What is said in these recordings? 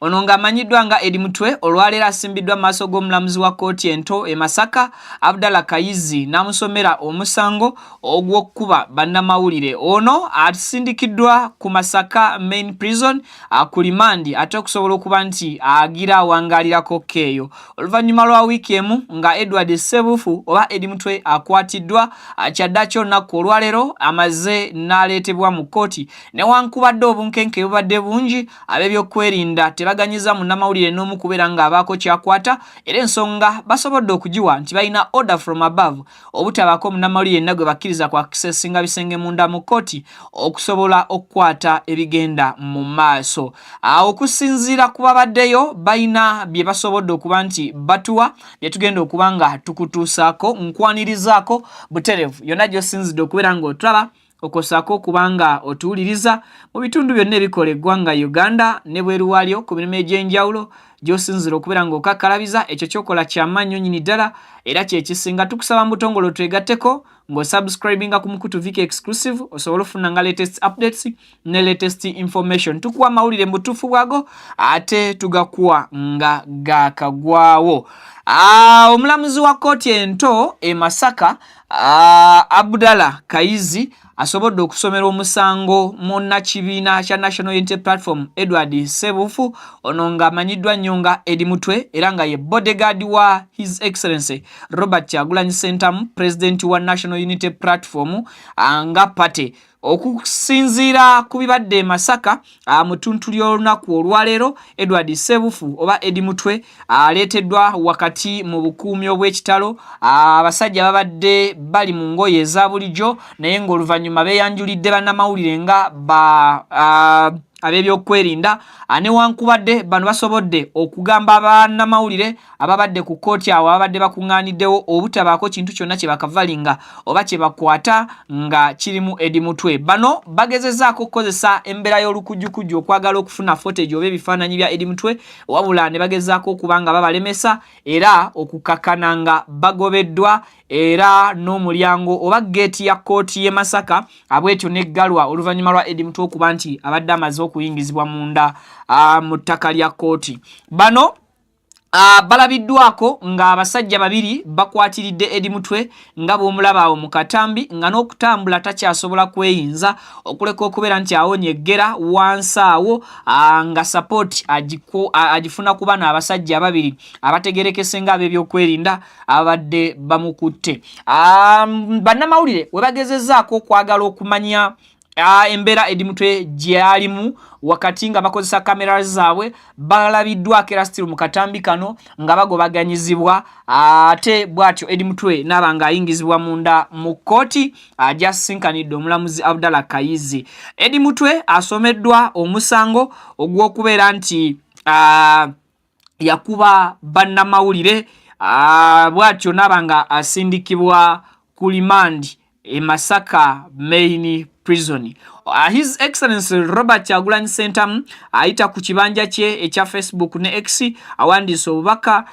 ono ng'amanyiddwa nga Eddie Mutwe olwaleero asimbiddwa maaso g'omulamuzi wa kkooti ento e Masaka Abdallah Kayizi n'amusomera omusango ogw'okkuba bannamawulire. Ono asindikiddwa ku Masaka Main Prison ku limandi ate okusobola okuba nti agira awangaalirako keeyo. Oluvannyuma lwa wiiki emu nga Edward Ssebuufu oba Eddie Mutwe akwatiddwa kyaddaaki olunaku olwaleero amaze n'aleetebwa mu kkooti newankubadde obunkenke bubadde bungi ab'ebyokwerinda tebaganyiza munnamawulire n'omu kubeera ng'abaako kyakwata era ensonga basobodde okugiwa nti balina order from above obutabaako munnamawulire yenna gwe bakkiriza ku akisesinga bisenge munda mu kkooti okusobola okukwata ebigenda mu maaso. Okusinziira ku babaddeyo balina bye basobodde okuba nti batuwa bye tugenda okuba nga tukutuusaako nkwanirizaako butereevu yonna gy'osinzidde okubeera ng'otulaba okosaako okubanga otuwuliriza mu bitundu byonna ebikola eggwanga Uganda ne bweru waalyo ku mirimu egy'enjawulo gy'osinzira okubeera ng'okakkalabiza ekyo kyokola ky'amaanyi nnyini ddala era kyekisinga. Tukusaba mu butongole twegatteko ng'osubscribinga ku Mukutu Viki Exclusive osobola ofuna nga latest updates ne latest information. Tukuwa amawulire mu butuufu bwago ate tugakuwa nga gaakagwawo. Omulamuzi wa kkooti ento e Masaka Abdallah Kayizi asobodde okusomera omusango munnakibiina kya National Unity Platform Edward Ssebuufu ono ng'amanyiddwa nnyo nga Eddie Mutwe era nga ye bodyguard wa His Excellency Robert Kyagulanyi Ssentamu President wa National Unity Platform nga pate. Okusinziira ku bibadde Masaka mu ttuntu ly'olunaku olwaleero Edward Ssebuufu oba Eddie Mutwe aleeteddwa wakati mu bukuumi obw'ekitalo abasajja babadde bali mu ngoye eza bulijjo naye ng'oluvannyuma beeyanjulidde bannamawulire nga ab'ebyokwerinda newankubadde bano basobodde okugamba bannamawulire ababadde ku kkooti awo ababadde bakuŋŋaaniddewo obutabaako kintu kyonna kye bakavalinga oba kye bakwata nga kirimu Eddie Mutwe. Bano bagezezzaako okukozesa embeera y'olukujjukujju okwagala okufuna footage oba ebifaananyi bya Eddie Mutwe wabula ne bagezzaako okuba nga babalemesa era okukakkana nga bagobeddwa era n'omulyango oba geeti ya kkooti y'e Masaka abwetyo n'eggalwa oluvannyuma lwa Eddie Mutwe okuba nti abadde amaze okuyingizibwa munda mu ttaka lya kkooti. Bano balabiddwako nga abasajja babiri bakwatiridde Eddie Mutwe nga bw'omulaba awo mu katambi nga n'okutambula takyasobola kweyinza okuleka okubeera nti awonye eggera wansi awo nga support agifuna ku bano abasajja ababiri abategerekese nga ab'ebyokwerinda abadde bamukutte. Bannamawulire we bagezezzaako okwagala okumanya embeera Eddie Mutwe gy'alimu wakati nga bakozesa kamera zaabwe balabiddwako era still mu katambi kano nga bagobaganyizibwa ate bw'atyo Eddie Mutwe n'aba ng'ayingizibwa munda mu kkooti ajasinkanidde omulamuzi Abdallah Kayizi. Eddie Mutwe asomeddwa omusango ogw'okubeera nti yakuba bannamawulire bw'atyo n'aba nga asindikibwa ku limandi e Masaka Main Prison. His Excellency Robert Kyagulanyi Ssentamu ayita ku kibanja kye ekya Facebook ne X awandiise obubaka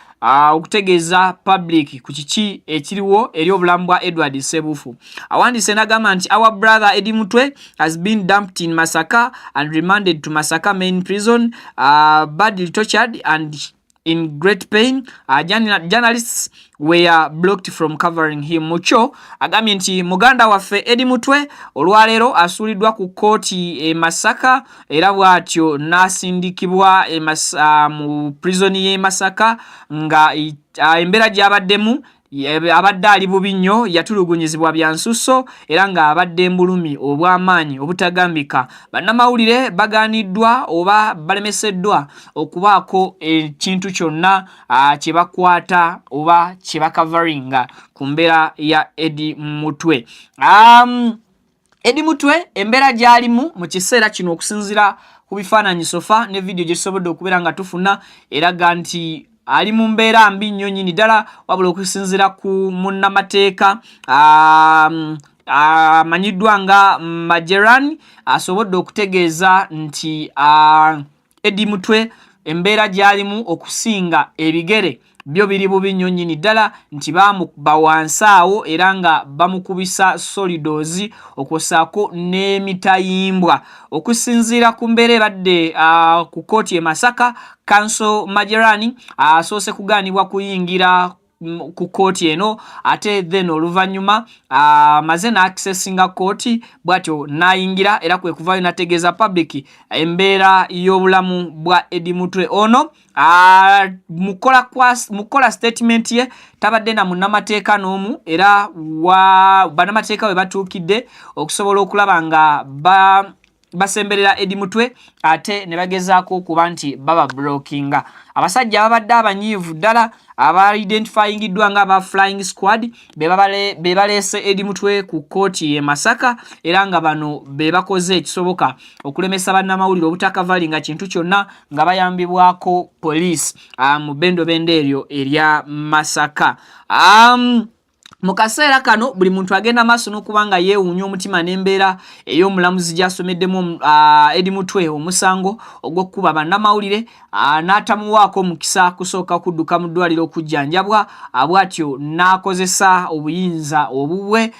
okutegeeza public ku kiki ekiriwo eri obulamu bwa Edward Ssebuufu. Awandiise n'agamba nti our brother Eddie Mutwe has been dumped in Masaka and remanded to Masaka Main Prison, badly tortured and in great pain. Journalists were blocked from covering him. Mucho agambye nti muganda waffe Eddie Mutwe olwaleero asuuliddwa ku kkooti e Masaka era bw'atyo n'asindikibwa mu prison y'e Masaka nga embeera gy'abaddemu abadde ali bubi nnyo, yatulugunyizibwa bya nsusso era ng'abadde mbulumi obw'amaanyi obutagambika. Bannamawulire bagaaniddwa oba balemeseddwa okubaako ekintu kyonna kye bakwata oba kye bakavaringa ku mbeera ya Eddie Mutwe. Eddie Mutwe embeera gy'alimu mu kiseera kino okusinziira ku bifaananyi sofa ne vidiyo gye tusobodde okubeera nga tufuna eraga nti ali mu mbeera mbi nnyo nnyini ddala wabula okusinziira ku munnamateeka amanyiddwa nga Majerani asobodde okutegeeza nti Eddie Mutwe embeera gyalimu okusinga ebigere byo biri bubi nnyo nnyini ddala nti bamukuba wansi awo era nga bamukubisa solidozi okwosaako n'emitayimbwa. Okusinziira ku mbeera ebadde ku kooti e Masaka, Counsel Majerani asoose kugaanibwa kuyingira ku kooti eno ate then oluvannyuma amaze n'accessinga kooti bw'atyo n'ayingira era kwe kuvayo n'ategeeza public embeera y'obulamu bwa Eddie Mutwe. Ono mukola statement ye tabadde na munnamateeka n'omu era bannamateeka we batuukidde okusobola okulaba nga basemberera Eddie Mutwe ate ne bagezaako okuba nti baba blockinga. Abasajja ababadde abanyiivu ddala aba identifyingiddwa nga aba Flying Squad be baleese Eddie Mutwe ku kooti e Masaka era nga bano be bakoze ekisoboka okulemesa bannamawulire obutakavalinga kintu kyonna nga bayambibwako police mu bendobendo eryo erya Masaka. Mu kaseera kano buli muntu agenda maaso n'okubanga yeewuunya omutima n'embeera ey'omulamuzi gy'asomeddemu Eddie Mutwe omusango ogw'okukuba bannamawulire n'atamuwaako mukisa kusooka kudduka mu ddwaliro okujjanjabwa bw'atyo n'akozesa obuyinza obubwe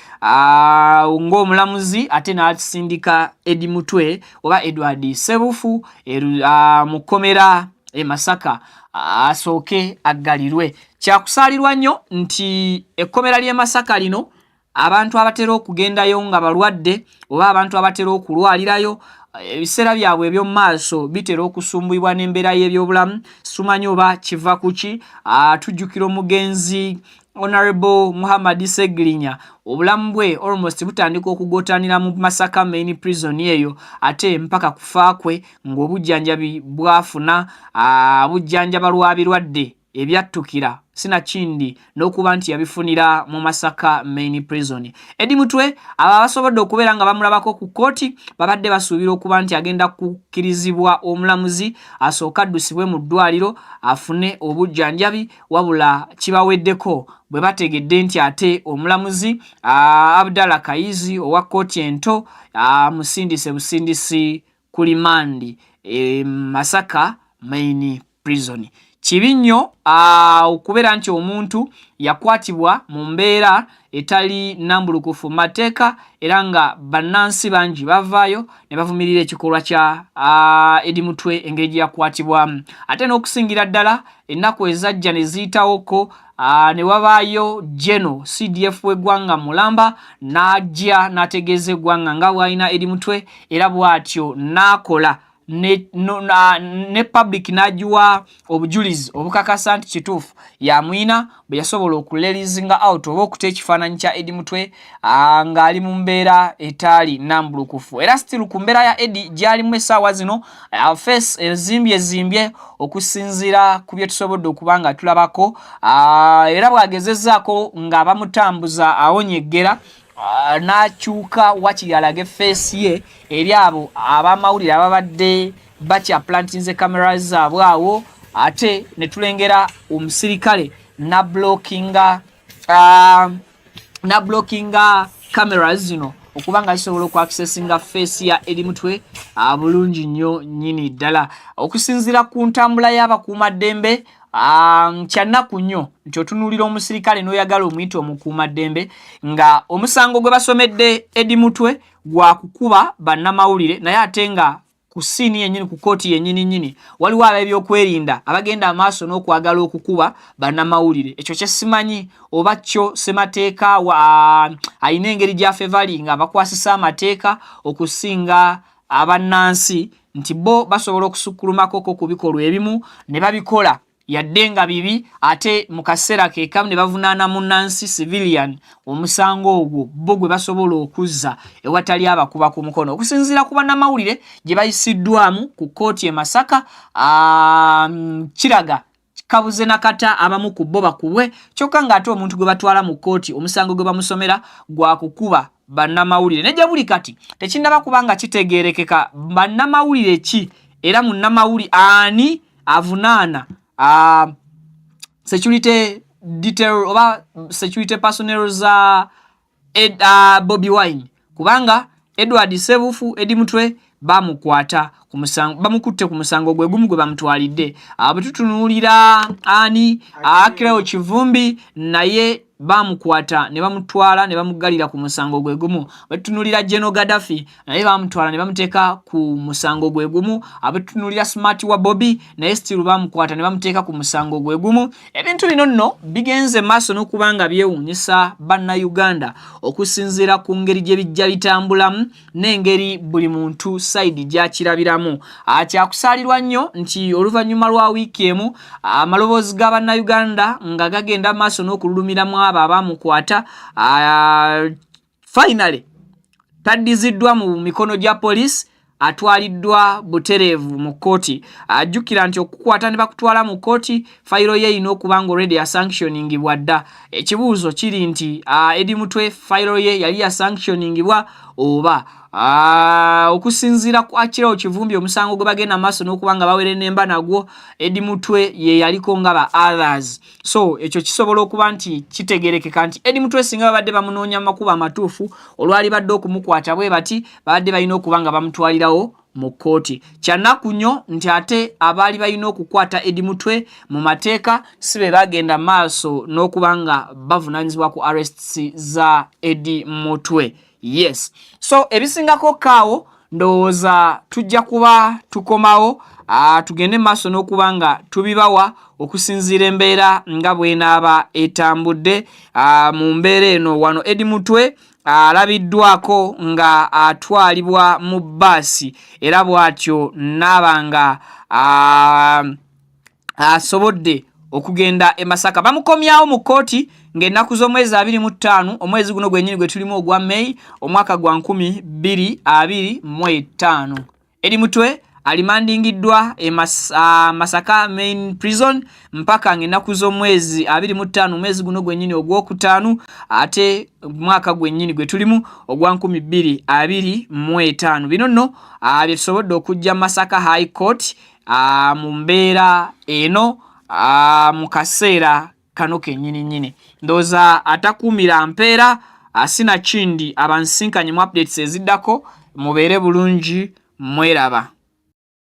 ng'omulamuzi ate n'asindika Eddie Mutwe oba Edward Ssebufu mu kkomera e Masaka asooke aggalirwe. Kyakusaalirwa nnyo nti ekkomera ly'e Masaka lino abantu abatera okugendayo nga balwadde oba abantu abatera okulwalirayo ebiseera byabwe eby'omu maaso bitera okusumbuyibwa n'embeera y'ebyobulamu. Simanyi oba kiva ku ki. Tujjukira omugenzi Honorable Muhammad Segirinya obulamu bwe almost butandika okugotanira mu Masaka main prison eyo ate mpaka kufa kwe ng'obujjanjabi bwafuna bujjanjaba lwa birwadde ebyattukira sinakindi n'okuba nti yabifunira mu Masaka main prison. Eddie Mutwe abasobodde okubeera nga bamulabako ku kooti babadde basuubira okuba nti agenda kukkirizibwa omulamuzi asooka addusibwe mu ddwaliro afune obujjanjabi wabula kibaweddeko bwe bategedde nti ate omulamuzi Abdallah Kayizi owa kooti ento musindise busindisi ku limandi Masaka main prison. Kibi nnyo okubeera nti omuntu yakwatibwa mu mbeera etali nnambulukufu mateeka era nga bannansi bangi bavaayo ne bavumirira ekikolwa kya Eddie Mutwe engeri gye yakwatibwamu. Ate n'okusingira ddala ennaku ezajja ne ziyitawoko ne wabaayo General CDF w'eggwanga Mulamba n'ajja n'ategeeza eggwanga nga bw'alina Eddie Mutwe era bw'atyo n'akola ne public najiwa obujulizi obukakasa nti kituufu yamwina bwe yasobola okulelizinga out oba okuta ekifaananyi kya Eddie Mutwe ng'ali mu mbeera etaali nnambulukufu. Era still ku mbeera ya Eddie gy'alimu essaawa zino face ezimbye okusinziira ku bye tusobodde okuba nga tulabako era bw'agezezzaako nga bamutambuza awonyeggera n'akyuka wakiri alage face ye eri abo abamawulire ababadde bakya plantinze cameras zaabwe awo ate ne tulengera omusirikale na blockinga cameras zino okuba nga zisobola okuaccessinga face ya Eddie Mutwe bulungi nnyo nnyini ddala. Okusinziira ku ntambula y'abakuumaddembe kyannaku nnyo nti otunuulira omusirikale n'oyagala omuyita omukuumaddembe nga omusango gwe basomedde Eddie Mutwe gwa kukuba bannamawulire naye ate nga ku siini yennyini ku kooti yennyini waliwo ab'ebyokwerinda abagenda amaaso n'okwagala okukuba bannamawulire. Ekyo kye simanyi oba kyo ssemateeka alina engeri gy'afevalinga abakwasisa amateeka okusinga abannansi nti bo basobola okusukulumakoko ku bikolwa ebimu ne babikola yadde nga bibi ate mu kaseera ke kamu ne bavunaana munnansi civilian omusango ogwo bo gwe basobola okuzza ewatali abakuba ku mukono. Okusinziira ku bannamawulire gye bayisiddwamu ku kooti e Masaka kiraga kabuze nakata abamu ku bo bakubwe kyokka ng'ate omuntu gwe batwala mu kooti omusango gwe bamusomera gwa kukuba bannamawulire. Nejja buli kati tekinnaba kubanga kitegeerekeka bannamawulire ki era munnamawulire ani avunaana security detail oba security personnel za Bobby Wine kubanga Edward Ssebufu Eddie Mutwe bamukwata ku musango bamukutte ku musango gwe gumu gwe bamutwalidde. Abututunulira ani Cleo Kivumbi naye bamukwata ne bamutwala ne bamugalira ku musango gwe gumu. Abutunulira General Gaddafi naye bamutwala ne bamuteeka ku musango gwe gumu. Abutunulira Smart wa Bobby naye still bamukwata ne bamuteeka ku musango gwe gumu. Ebintu bino nno bigenze maaso n'okubanga byewuunyisa bannayuganda okusinziira ku ngeri gye bijja bitambulamu n'engeri buli muntu side gy'akirabiramu. Kyakusaalirwa nnyo nti oluvannyuma lwa wiiki emu amaloboozi ga bannayuganda nga gagenda maaso n'okululumiramu abo abamukwata. Finally taddiziddwa mu mikono gya poliisi, atwaliddwa butereevu mu kooti. Ajjukira nti okukwata ne bakutwala mu kooti fayiro ye ino okubanga already ya sanctioningibwa dda. Ekibuuzo kiri nti Eddie Mutwe fayiro ye yali ya sanctioningibwa oba okusinziira ku Cleo Kivumbi omusango gwe bagenda maaso n'okubanga bawere nemba nagwo Eddie Mutwe ye yaliko nga ba others. So ekyo kisobola okuba nti kitegerekeka nti Eddie Mutwe singa babadde bamunoonya makuba amatuufu olwali badde okumukwata bwe bati babadde balina okubanga bamutwalirawo mu kooti. Kyanaku nnyo nti ate abaali balina okukwata Eddie Mutwe mu mateeka si be bagenda maaso n'okubanga bavunaanyizibwa ku arrests za Eddie Mutwe. Yes. So ebisingako kaawo ndowooza tujja kuba tukomawo tugende maaso n'okubanga tubibawa okusinziira embeera nga bw'enaaba etambudde. Mu mbeera eno wano Eddie Mutwe alabiddwako nga atwalibwa mu bbaasi era bw'atyo n'abanga asobodde okugenda e Masaka. Bamukomyawo mu kooti ng'ennaku z'omwezi 25 omwezi guno gwennyini gwe tulimu ogwa May omwaka gwa 2025. Eddie Mutwe alimandingiddwa e Masaka Main Prison mpaka ng'ennaku z'omwezi 25 omwezi guno gwennyini ogwokutaano ate mwaka gwennyini gwe tulimu ogwa 2025. Bino nno bye tusobodde okujja Masaka High Court mu mbeera eno mu kaseera kano kennyini. Ndowooza atakuumira mpeera sina kindi abansinkanye mu updates eziddako mubeere bulungi mweraba.